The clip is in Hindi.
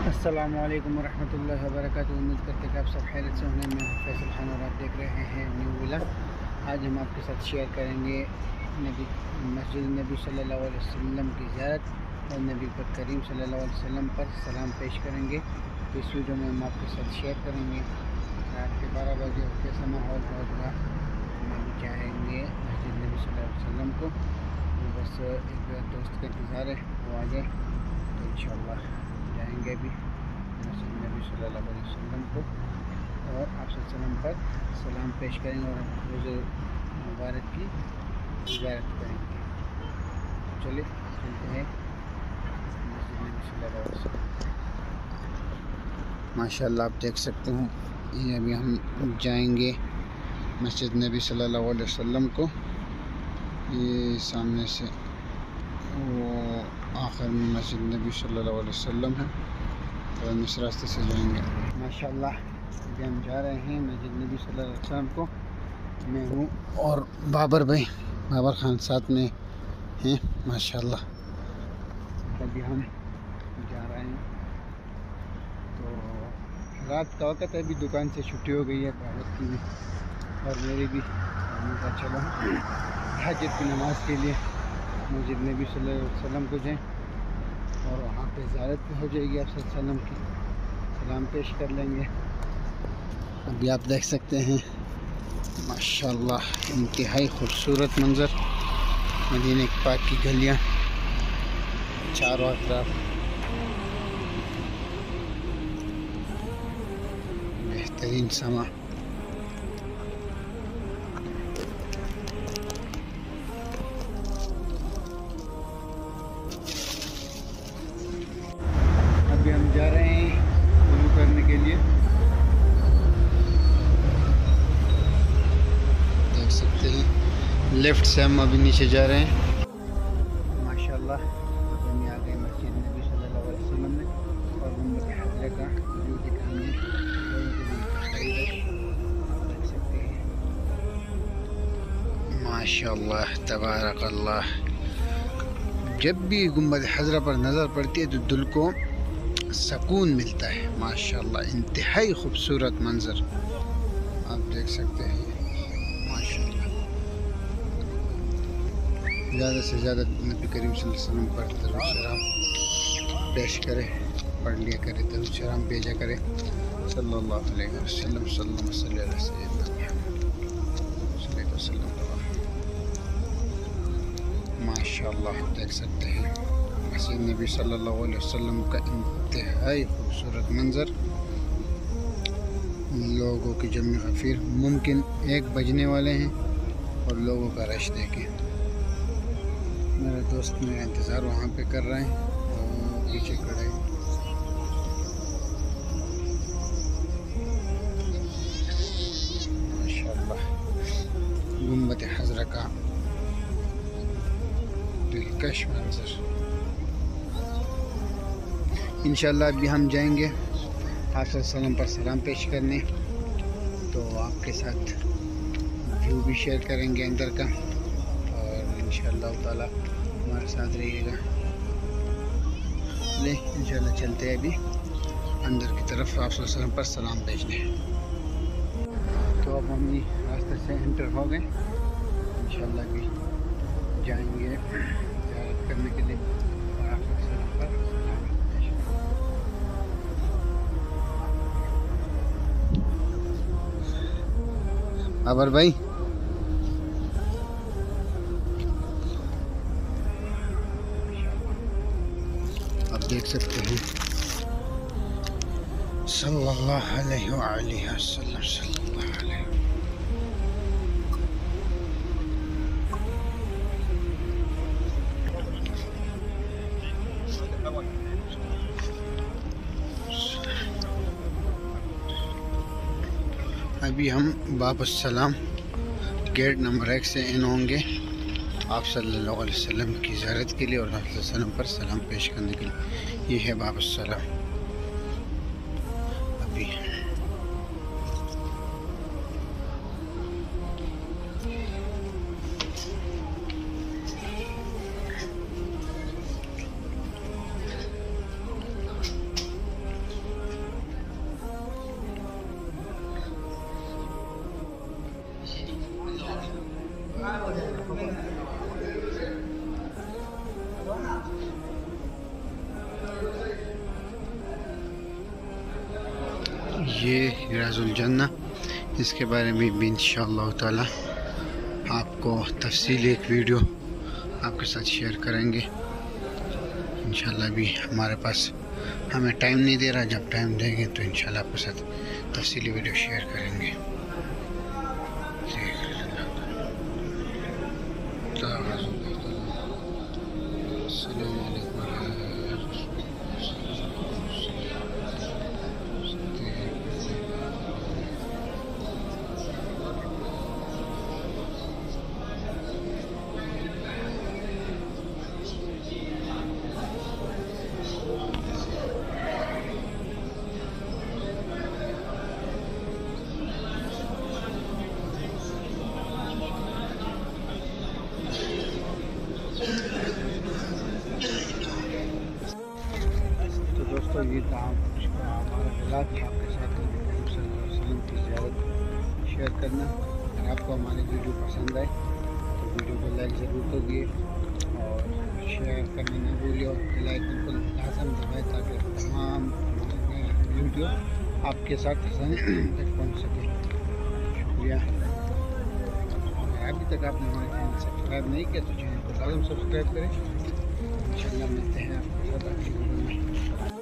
अस्सलामुअलैकुम वरहमतुल्लाहि वबरकातुहू। उम्मीद करते हैं कि आप सब खैरियत से होंगे। मैं फैसल खान और आप देख रहे हैं न्यू व्लॉग। आज हम आपके साथ शेयर करेंगे मस्जिद नबी सल्लल्लाहु अलैहि वसल्लम की ज़ियारत और नबी करीम सल्लल्लाहु अलैहि वसल्लम पर सलाम पेश करेंगे। तो इस वीडियो में हम आपके साथ शेयर करेंगे रात के 12 बजे कैसा माहौल होगा। हम भी चाहेंगे मस्जिद नबी सल्लल्लाहु अलैहि वसल्लम को, बस एक दोस्त का इंतज़ार है, वो आ जाए तो इंशाअल्लाह जाएंगे भी मस्जिद नबी सल्लल्लाहु अलैहि वसल्लम को और आप सल्लम पर सलाम पेश करेंगे और रोज़े मुबारक की ज़ियारत करेंगे। चलिए चलते हैं मस्जिद नबी सल्लल्लाहु अलैहि वसल्लम। माशाअल्लाह आप देख सकते हैं, ये अभी हम जाएंगे मस्जिद नबी सल्लल्लाहु अलैहि वसल्लम को। ये सामने से वो आखिर में मस्जिद नबी सल्लल्लाहु अलैहि वसल्लम है, तो हम इस रास्ते से जाएंगे। माशाअल्लाह अभी हम जा रहे हैं मस्जिद नबी सल्लल्लाहु अलैहि वसल्लम को। मैं हूँ और बाबर भाई, बाबर खान साथ में हैं। माशाअल्लाह अभी हम जा रहे हैं, तो रात का वक्त है, अभी दुकान से छुट्टी हो गई है बाबर की भी और मेरी भी। चलो हजरत की नमाज के लिए मस्जिद नबी सल्लल्लाहु अलैहि वसल्लम को जाएँ और वहाँ पे ज़ियारत भी हो जाएगी, आप सल्लम की सलाम पेश कर लेंगे। अभी आप देख सकते हैं माशाअल्लाह इंतहाई खूबसूरत मंज़र, मदीने पाक की गलियाँ चारों तरफ, बेहतरीन समा। अभी हम जा रहे हैं वज़ू करने के लिए, देख सकते हैं लेफ़्ट से हम अभी नीचे जा रहे हैं। माशाअल्लाह हम आ गए मस्जिद नबी सल्लल्लाहु अलैहि वसल्लम में और गुंबद हज़रा का व्यू दिखाएंगे। देख सकते हैं माशाअल्लाह तबारकल्लाह। जब भी गुंबद हज़रा पर नज़र पड़ती है तो दिल को सुकून मिलता है। माशाअल्लाह इंतहाई खूबसूरत मंज़र आप देख सकते हैं। माशाअल्लाह ज़्यादा से ज़्यादा नबी करीम सल्लल्लाहु अलैहि वसल्लम पर दरूद सलाम पेश करे, पढ़ लिया करे, दरूद सलाम भेजा करे सल्लल्लाहु अलैहि वसल्लम। माशाअल्लाह देख सकते हैं मस्जिद नबी सल्लल्लाहु अलैहि वसल्लम का इंतहाई खूबसूरत मंज़र। लोगों की जम गफीर, मुमकिन 1 बजने वाले हैं और लोगों का रश देखें। मेरा दोस्त मेरा इंतज़ार वहाँ पे कर रहे हैं और पीछे खड़े हैं। माशाअल्लाह गुंबद हज़रा का दिलकश मंज़र। इंशाअल्लाह अभी हम जाएंगे आप सल्लम पर सलाम पेश करने, तो आपके साथ व्यू भी शेयर करेंगे अंदर का और इंशाअल्लाह ताला हमारे साथ रहिएगा। ले इंशाअल्लाह चलते हैं अभी अंदर की तरफ आप सल्लम पर सलाम भेजने। तो अब हम ये रास्ते से एंटर हो गए, इंशाअल्लाह भी जाएंगे ज़ियारत करने के लिए और आप सल्लम पर सलाम पेश। बाबर भाई आप देख सकते हैं सल्लल्लाहु अलैहि वसल्लम सल्लल्लाहु अलैहि। अभी हम वापस सलाम गेट नंबर 1 से इन होंगे आप सल्लल्लाहु अलैहि वसल्लम की ज़ियारत के लिए और आप सल्लम पर सलाम पेश करने के लिए। ये है वापस सलाम। अभी ये रियाजुल जन्नह, इसके बारे में भी इंशाअल्लाह ताला आपको तफसीली एक वीडियो आपके साथ शेयर करेंगे इंशाअल्लाह। भी हमारे पास हमें टाइम नहीं दे रहा, जब टाइम देंगे तो इंशाअल्लाह आपके साथ तफसीली वीडियो शेयर करेंगे। तो दोस्तों ये था हमारा ब्लॉग आपके साथ वसल्लम की ज़ियारत शेयर करना। अगर आपको हमारी वीडियो पसंद आए तो वीडियो को लाइक ज़रूर करिए और शेयर करना ना भूलिए, और बेल आइकन को लाजम दबाएं ताकि तमाम वीडियो आपके साथ तक पहुँच सके। शुक्रिया। अभी तक आपने हमारे चैनल सब्सक्राइब नहीं किया तो चैनल को लाजम सब्सक्राइब करें। इंशाअल्लाह मिलते हैं आपके साथ अगली वीडियो में।